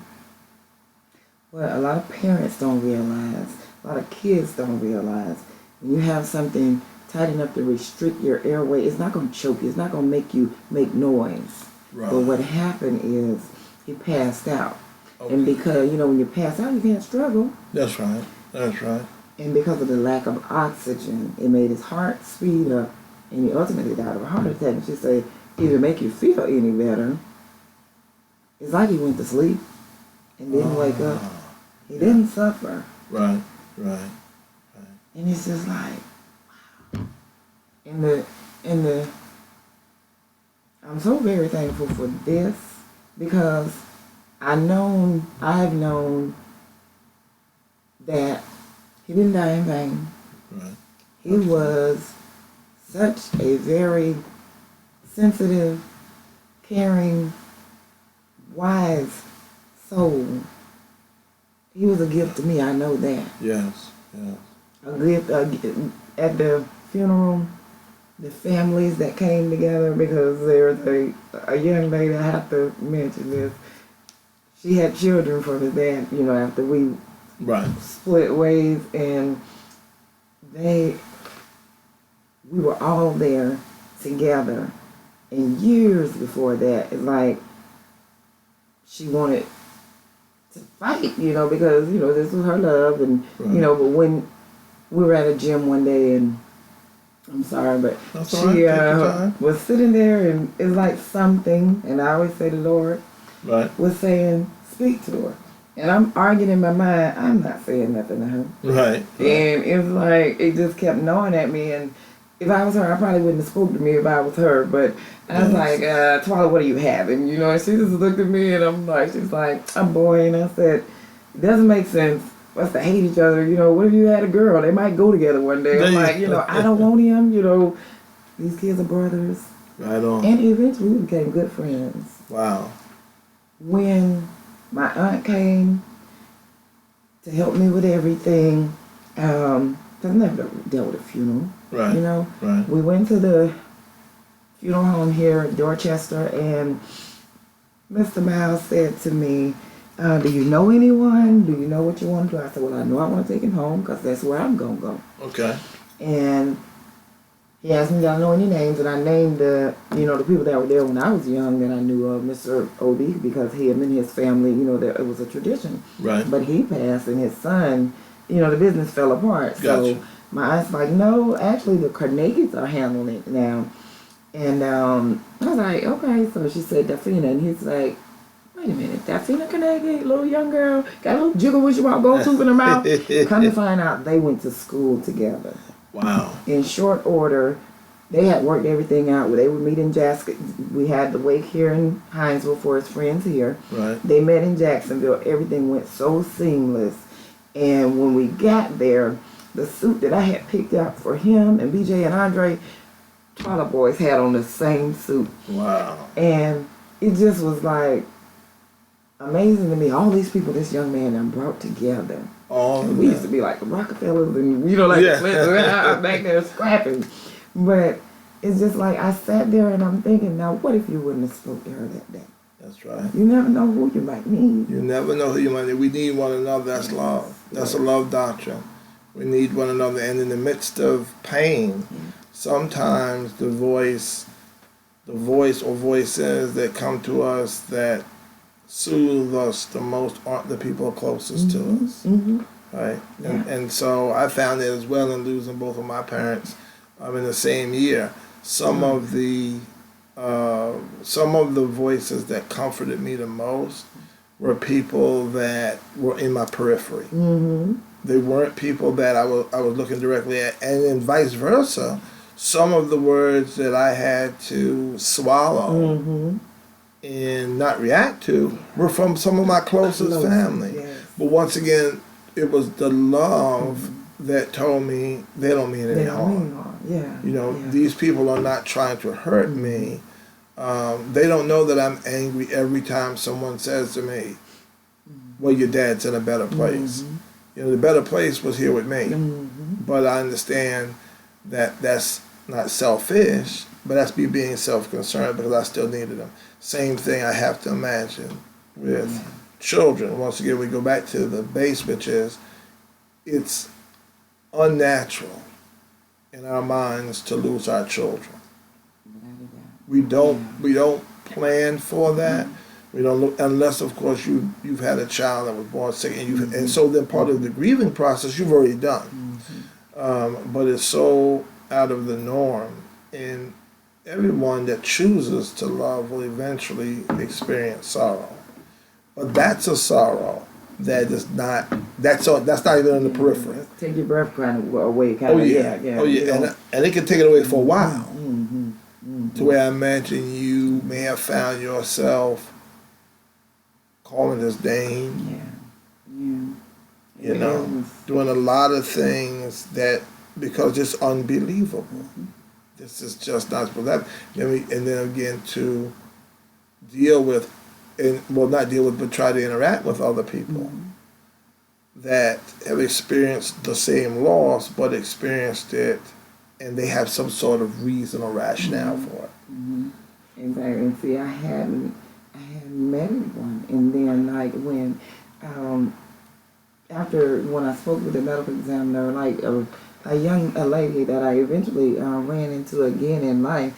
what a lot of parents don't realize, a lot of kids don't realize, when you have something tight enough to restrict your airway, it's not going to choke you. It's not going to make you make noise. Right. But what happened is he passed out. Okay. And because, when you pass out, you can't struggle. That's right. That's right. And because of the lack of oxygen, it made his heart speed up, and he ultimately died of a heart attack. And she said, either make you feel any better, it's like he went to sleep and didn't wake up. He didn't suffer. Right. And it's just like, wow. I'm so very thankful for this, because I've known that he didn't die in vain. Right. He was such a very sensitive, caring, wise soul. He was a gift to me, I know that. Yes. A gift at the funeral, the families that came together, because there's a young lady, I have to mention this, she had children from his dad, after we split ways, and we were all there together. And years before that, it's like she wanted to fight, because, this was her love, and, but when we were at a gym one day, and I'm sorry, but she was sitting there, and it's like something, and I always say the Lord was saying, speak to her. And I'm arguing in my mind, I'm not saying nothing to her. Right. And it's like, it just kept gnawing at me. And if I was her, I probably wouldn't have spoken to me if I was her. But I was like, Twyla, what are you having? You know, and she just looked at me and I'm like, she's like, I'm boy. And I said, it doesn't make sense for us to hate each other. You know, what if you had a girl? They might go together one day. I'm like, you know, I don't want him. You know, these kids are brothers. Right on. And eventually we became good friends. Wow. When my aunt came to help me with everything, because I never dealt with a funeral. Right. You know, Right. we went to the funeral home here in Dorchester, and Mr. Miles said to me, do you know anyone? Do you know what you want to do? I said, well, I know I want to take him home because that's where I'm going to go. Okay. And he asked me, do I know any names? And I named the people that were there when I was young that I knew of, Mr. Odie, because him and his family, it was a tradition. Right. But he passed, and his son, the business fell apart. Gotcha. So my aunt's like, no, actually the Carnegies are handling it now. And I was like, okay. So she said, Dafina, and he's like, wait a minute, Dafina Carnegie, little young girl, got a little jiggle wish you want go tooth in her mouth. Come to find out, they went to school together. Wow. In short order, they had worked everything out. They would meet in Jacksonville. We had the wake here in Hinesville for his friends here. Right. They met in Jacksonville. Everything went so seamless. And when we got there, the suit that I had picked out for him and BJ and Andre, Twyla boys had on the same suit. Wow. And it just was like amazing to me. All these people this young man done brought together. And we used to be like the Rockefellers and, the Clintons back there scrapping. But it's just like I sat there and I'm thinking, now what if you wouldn't have spoke to her that day? That's right. You never know who you might need. You never know who you might need. We need one another. That's love. That's a love doctrine. We need one another. And in the midst of pain, sometimes the voice or voices that come to us that soothe us the most aren't the people closest to us. Mm-hmm. Right? Yeah. And so I found it as well in losing both of my parents in the same year. Some of the voices that comforted me the most were people that were in my periphery. Mm-hmm. They weren't people that I was looking directly at, and then vice versa. Some of the words that I had to swallow and not react to were from some of my closest family. Yes. But once again, it was the love that told me they don't mean any harm. Yeah. These people are not trying to hurt me. They don't know that I'm angry every time someone says to me, well, your dad's in a better place. The better place was here with me. But I understand that that's not selfish, but that's me being self-concerned because I still needed them. Same thing I have to imagine with children. Once again, we go back to the base, which is it's unnatural in our minds to lose our children. We don't plan for that. We don't look, unless of course you've had a child that was born sick, and so then part of the grieving process you've already done. But it's so out of the norm, and everyone that chooses to love will eventually experience sorrow. But that's a sorrow that is not. That's not even in the periphery. Take your breath kind of away. Oh yeah. And it can take it away for a while. To where I imagine you may have found yourself calling his name. Doing a lot of things that because it's unbelievable. This is just not supposed to happen. And then again to deal with, not deal with, but try to interact with other people that have experienced the same loss, but experienced it, and they have some sort of reason or rationale for it. Exactly. And see, I hadn't met anyone, and then when when I spoke with the medical examiner, a lady that I eventually ran into again in life,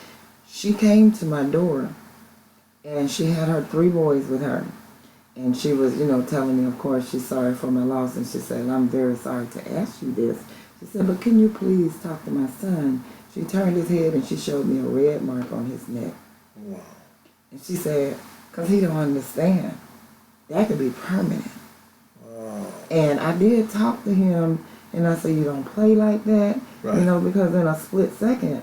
she came to my door, and she had her 3 boys with her. And she was, telling me, of course, she's sorry for my loss. And she said, I'm very sorry to ask you this. She said, but can you please talk to my son? She turned his head and she showed me a red mark on his neck. Wow. And she said, because he don't understand. That could be permanent. And I did talk to him, and I said, you don't play like that, Right. you know, because in a split second,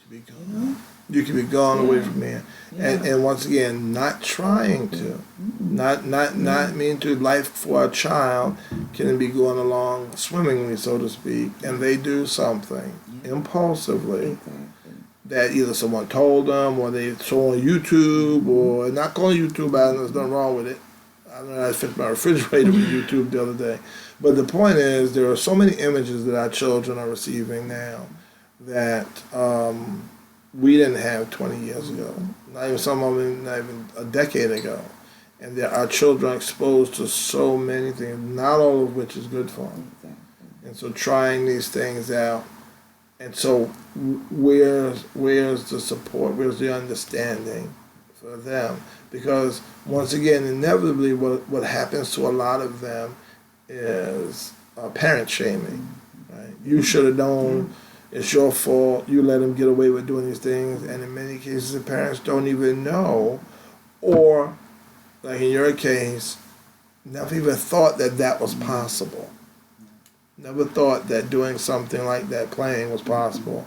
Be gone. you know. You can be gone away Yeah. from here. Yeah. And once again, not trying to, not mean to. Life for a child can be going along swimmingly, so to speak, and they do something impulsively Exactly. that either someone told them or they saw on YouTube or not calling YouTube out, and there's nothing wrong with it. I know I fixed my refrigerator with YouTube the other day. But the point is, there are so many images that our children are receiving now that we didn't have 20 years ago. Not even some of them, not even a decade ago. And that our children are exposed to so many things, not all of which is good for them. Exactly. And so trying these things out. And so where's the support? Where's the understanding for them? Because once again, inevitably, what happens to a lot of them is parent shaming. Right? You should have known. It's your fault. You let them get away with doing these things, and in many cases, the parents don't even know, or, like in your case, never even thought that that was possible. Never thought that doing something like that, playing, was possible.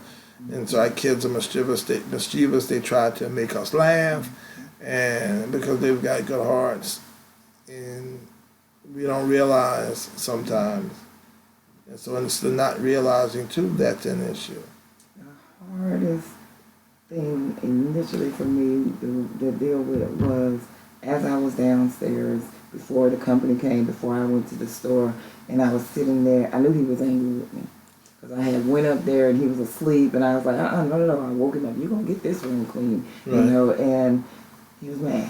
And so our kids are mischievous. They try to make us laugh, and because they've got good hearts, and we don't realize sometimes. And so instead of not realizing too, that's an issue. The hardest thing initially for me to deal with was as I was downstairs before the company came, before I went to the store, and I was sitting there. I knew he was angry with me because I had went up there and he was asleep, and I was like, no. I woke him up. You're going to get this room clean, Right. you know, and he was mad.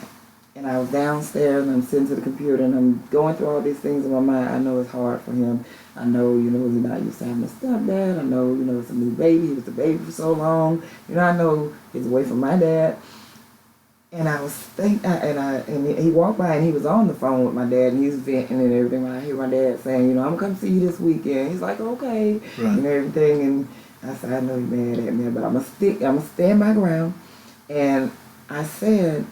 And I was downstairs and I'm sitting to the computer and I'm going through all these things in my mind. I know it's hard for him. I know, you know, he's not used to having a stepdad. I know, you know, it's a new baby. He was the baby for so long. You know, I know he's away from my dad. And I was thinking, and he walked by and he was on the phone with my dad and he was venting and everything. When I hear my dad saying, you know, I'm gonna come see you this weekend. He's like, okay, Right. and everything. And I said, I know you're mad at me, but I'm gonna stand my ground. And I said,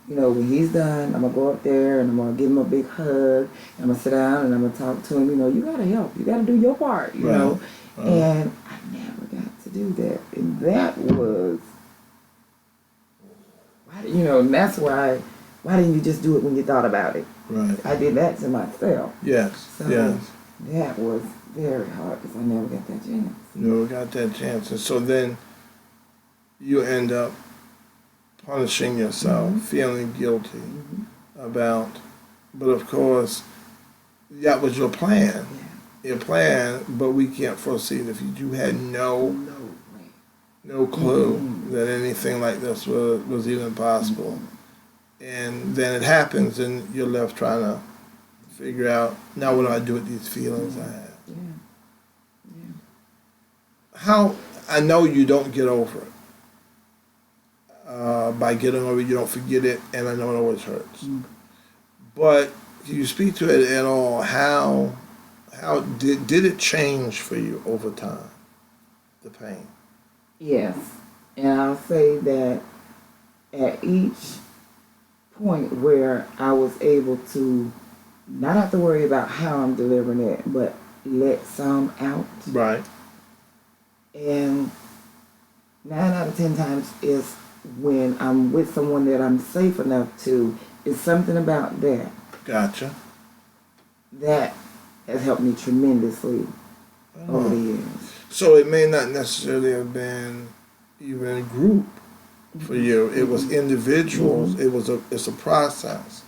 you know, when he's done, I'm going to go up there and I'm going to give him a big hug. And I'm going to sit down and I'm going to talk to him. You know, you got to help. You got to do your part, you Right. know. And I never got to do that. And that was, you know, and that's why didn't you just do it when you thought about it? Right. I did that to myself. Yes. So Yes. that was very hard because I never got that chance. You never got that chance. And so then you end up punishing yourself, feeling guilty about, but of course, that was your plan. Yeah. Your plan, but we can't foresee it. If you had no clue that anything like this was even possible. And then it happens and you're left trying to figure out, now what do I do with these feelings I have? Yeah. How, I know you don't get over it. By getting over it, you don't forget it, and I know it always hurts. But can you speak to it at all? How did it change for you over time, the pain? Yes, and I'll say that at each point where I was able to not have to worry about how I'm delivering it, but let some out. Right. And 9 out of 10 times is when I'm with someone that I'm safe enough to. It's something about that Gotcha. that has helped me tremendously over the years. So it may not necessarily have been even group for you. It was individuals. It's a process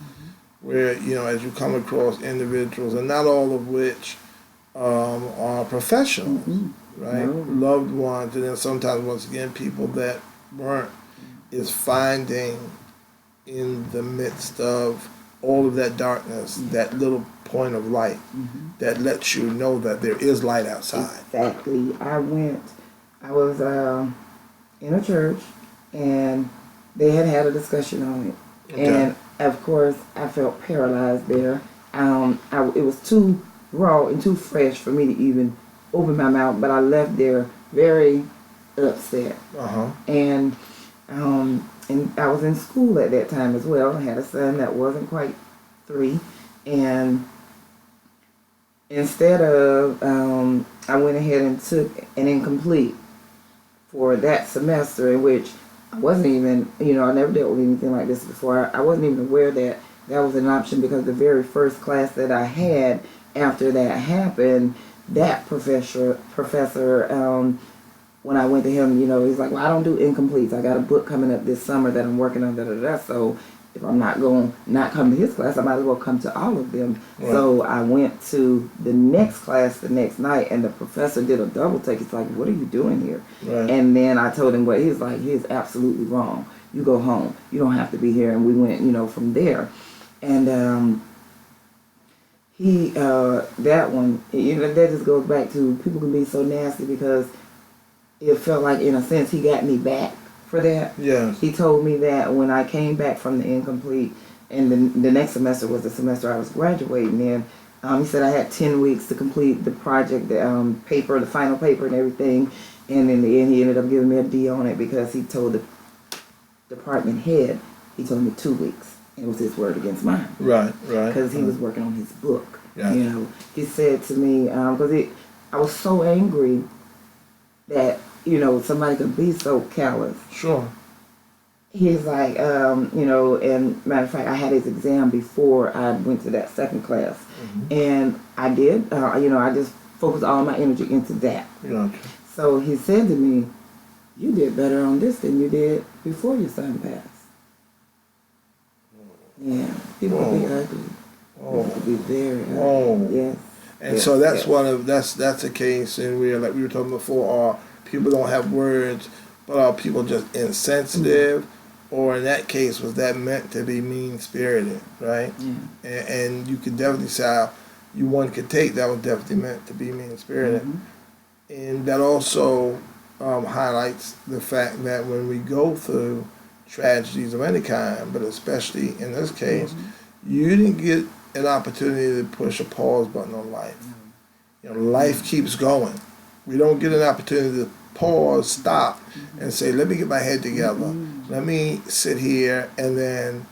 where, you know, as you come across individuals, and not all of which are professionals, right? No. Loved ones, and then sometimes, once again, people that weren't, is finding in the midst of all of that darkness, that little point of light that lets you know that there is light outside. Exactly. I was in a church and they had a discussion on it. Okay. And of course I felt paralyzed there. It was too raw and too fresh for me to even open my mouth, but I left there very upset. And I was in school at that time as well. I had a son that wasn't quite 3, and instead of, I went ahead and took an incomplete for that semester, in which I wasn't even, I never dealt with anything like this before. I wasn't even aware that that was an option, because the very first class that I had after that happened, that professor, when I went to him, he's like, well, I don't do incompletes. I got a book coming up this summer that I'm working on, so if I'm not going to not come to his class, I might as well come to all of them. Right. So I went to the next class the next night, and the professor did a double take. He's like, what are you doing here? Right. And then I told him what he's like, he's absolutely wrong. You go home. You don't have to be here. And we went, from there. And that one, that just goes back to people can be so nasty, because it felt like, in a sense, he got me back for that. Yeah. He told me that when I came back from the incomplete, and the next semester was the semester I was graduating in, he said I had 10 weeks to complete the project, the paper, the final paper and everything. And in the end, he ended up giving me a D on it, because he told the department head, he told me 2 weeks. It was his word against mine. Right. Because he was working on his book. Yeah. He said to me, because I was so angry that, somebody could be so callous. Sure. He's like, and matter of fact, I had his exam before I went to that second class. Mm-hmm. And I did, I just focused all my energy into that. Gotcha. So he said to me, you did better on this than you did before your son passed. Yeah, people can be ugly. People can be very ugly. Yes. And so that's one of that's a case, and like we were talking before, people don't have words, but are people just insensitive, mm-hmm. or in that case, was that meant to be mean-spirited, right? Yeah. And you could definitely say how one could take that was definitely meant to be mean-spirited. Mm-hmm. And that also highlights the fact that when we go through tragedies of any kind, but especially in this case, mm-hmm. you didn't get an opportunity to push a pause button on life. Mm-hmm. Life keeps going. We don't get an opportunity to pause, stop, mm-hmm. and say, let me get my head together. Mm-hmm. Let me sit here and then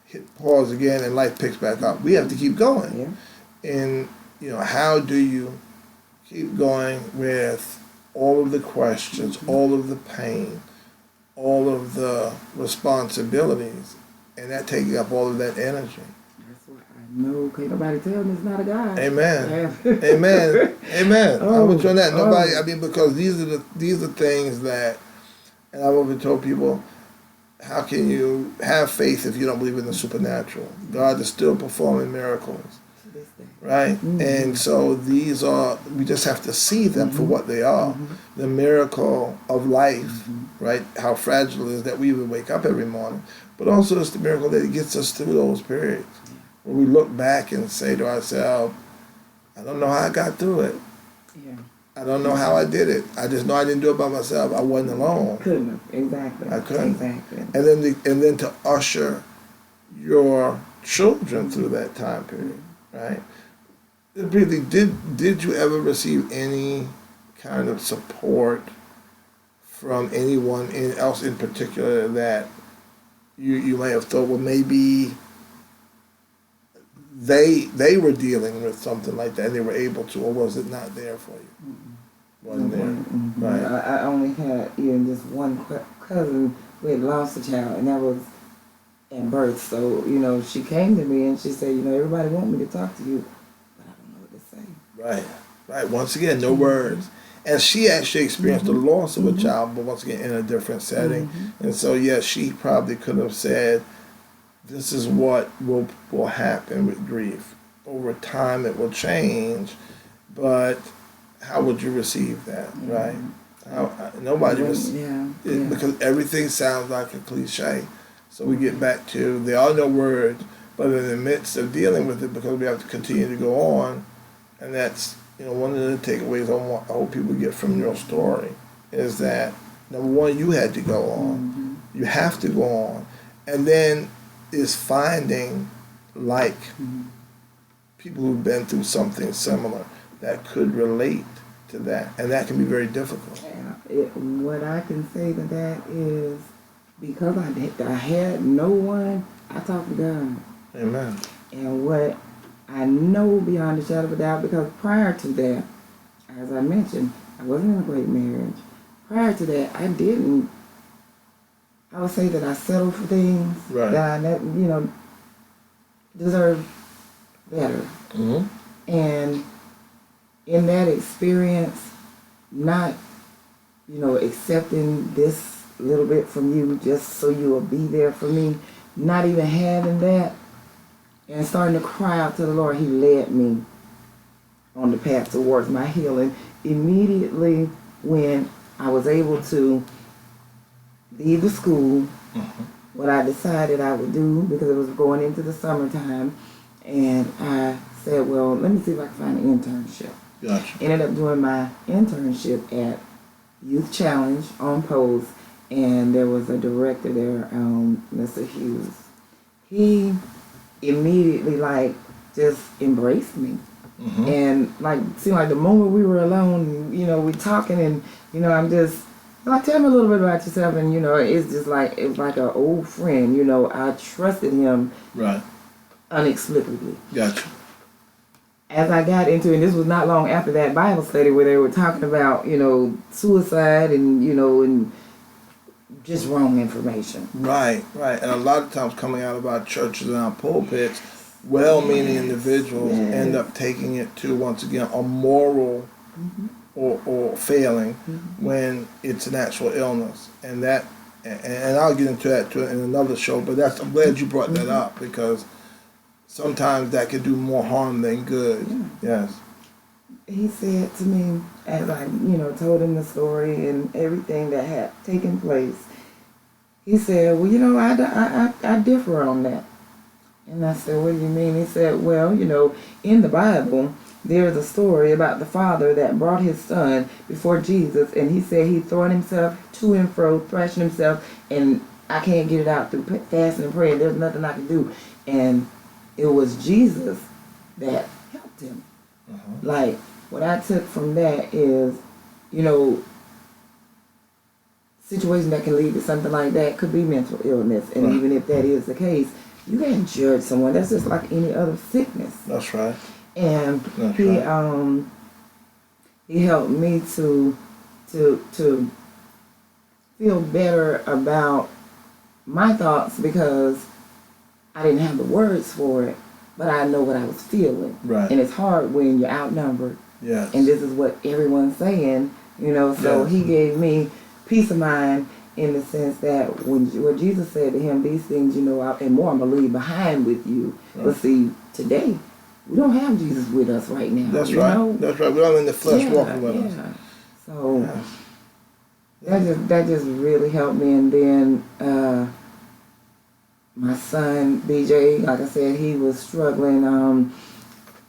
hit pause again, and life picks back up. We have to keep going. Yeah. And, how do you keep going with all of the questions, mm-hmm. all of the pain, all of the responsibilities, and that taking up all of that energy? No, can't nobody tell me it's not a God. Amen. Amen. Amen. I would join that. Nobody. Because these are things that, and I've often told people, how can you have faith if you don't believe in the supernatural? God is still performing miracles, right? Mm-hmm. And so we just have to see them mm-hmm. for what they are. Mm-hmm. The miracle of life, mm-hmm. right? How fragile it is that we would wake up every morning, but also it's the miracle that it gets us through those periods. When we look back and say to ourselves, I don't know how I got through it. Yeah. I don't know how I did it. I just know I didn't do it by myself. I wasn't alone. Couldn't have. Exactly. I couldn't. Exactly. And then to usher your children through that time period, right? Really, did you ever receive any kind of support from anyone else in particular that you may have thought, well, maybe they were dealing with something like that and they were able to, or was it not there for you? Mm-hmm. Wasn't there? Mm-hmm. Right. I only had even just one cousin who had lost a child, and that was at birth. So, she came to me and she said, everybody want me to talk to you, but I don't know what to say. Right. Once again, no words. And she actually experienced mm-hmm. the loss of a child, but once again, in a different setting. Mm-hmm. And so, yes, she probably could have said, this is what will happen with grief. Over time, it will change, but how would you receive that, right? Nobody was, because everything sounds like a cliche. So we get back to, there are no words, but in the midst of dealing with it, because we have to continue to go on, and that's, one of the takeaways I hope people get from your story is that, number one, you had to go on. Mm-hmm. You have to go on. And then is finding people who've been through something similar that could relate to that, and that can be very difficult. What I can say to that is, because I had no one, I talked to God. Amen. And what I know beyond a shadow of a doubt, because prior to that, as I mentioned, I wasn't in a great marriage. Prior to that, I would say that I settled for things Right. that I deserve better. Mm-hmm. And in that experience, not, accepting this little bit from you just so you will be there for me, not even having that, and starting to cry out to the Lord, He led me on the path towards my healing. Immediately when I was able to leave the school, Mm-hmm. what I decided I would do, because it was going into the summertime, and I said, well, let me see if I can find an internship. Gotcha. Ended up doing my internship at Youth Challenge on post, and there was a director there, Mr. Hughes. He immediately just embraced me. Mm-hmm. And seemed like the moment we were alone, we talking, and I'm just tell me a little bit about yourself, and it's just it was like an old friend. I trusted him Right. inexplicably. Gotcha. As I got into, and this was not long after that Bible study where they were talking about suicide and just wrong information. Right. And a lot of times coming out of our churches and our pulpits, well-meaning individuals end up taking it to, once again, a moral or failing when it's an actual illness. And I'll get into that too in another show, but I'm glad you brought that up, because sometimes that could do more harm than good. Yeah. Yes. He said to me, as I, told him the story and everything that had taken place, he said, well, I differ on that. And I said, what do you mean? He said, well, in the Bible, there's a story about the father that brought his son before Jesus, and he said he throwing himself to and fro, thrashing himself, and I can't get it out through fasting and praying. There's nothing I can do. And it was Jesus that helped him. Uh-huh. What I took from that is, situation that can lead to something like that could be mental illness. And Right. even if that is the case, you can't judge someone. That's just like any other sickness. That's right. And That's he right. he helped me to feel better about my thoughts, because I didn't have the words for it, but I know what I was feeling. Right. And it's hard when you're outnumbered. Yes. And this is what everyone's saying, so Yes. he gave me peace of mind in the sense that when Jesus said to him, these things, and more I'm going to leave behind with you. Right. But see, today, we don't have Jesus with us right now. That's right. That's right. We're not in the flesh walking with us. Yeah. So Yes. that just really helped me. And then my son, BJ, like I said, he was struggling.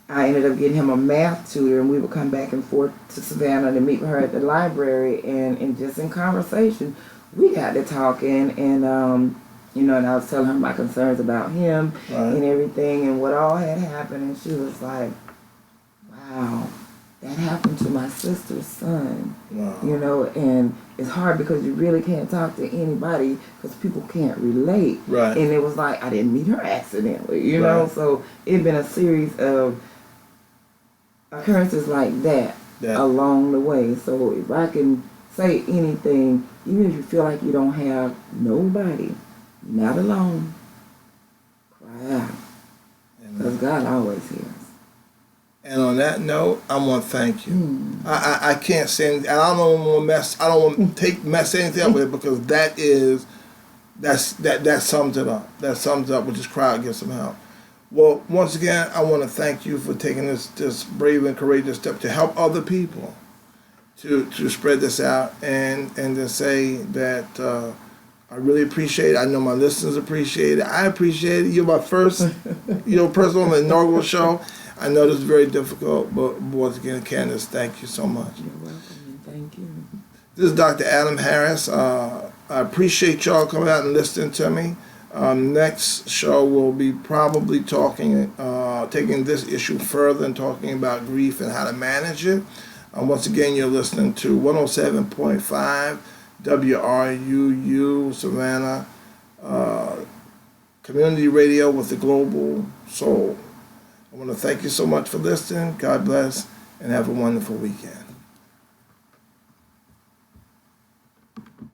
I ended up getting him a math tutor, and we would come back and forth to Savannah to meet with her at the library, and just in conversation, we got to talking, and and I was telling her my concerns about him Right. and everything and what all had happened, and she was like, wow, that happened to my sister's son. Wow. And it's hard because you really can't talk to anybody because people can't relate. Right. And it was like, I didn't meet her accidentally, Right. so it's been a series of occurrences like that along the way. So if I can say anything, even if you feel like you don't have nobody, not alone, cry out, because God always hears. And on that note, I want to thank you. I can't say anything, and I don't want to mess. I don't want to mess anything up with it, because that sums it up. That sums up. With this crowd, get some help. Well, once again, I want to thank you for taking this brave and courageous step to help other people, to spread this out, and to say that I really appreciate it. I know my listeners appreciate it. I appreciate it. You're my first, person on the inaugural show. I know this is very difficult, but once again, Candace, thank you so much. You're welcome, and thank you. This is Dr. Adam Harris. I appreciate y'all coming out and listening to me. Next show we'll be probably taking this issue further and talking about grief and how to manage it. Once again, you're listening to 107.5 WRUU Savannah Community Radio with the Global Soul. I want to thank you so much for listening. God bless, and have a wonderful weekend.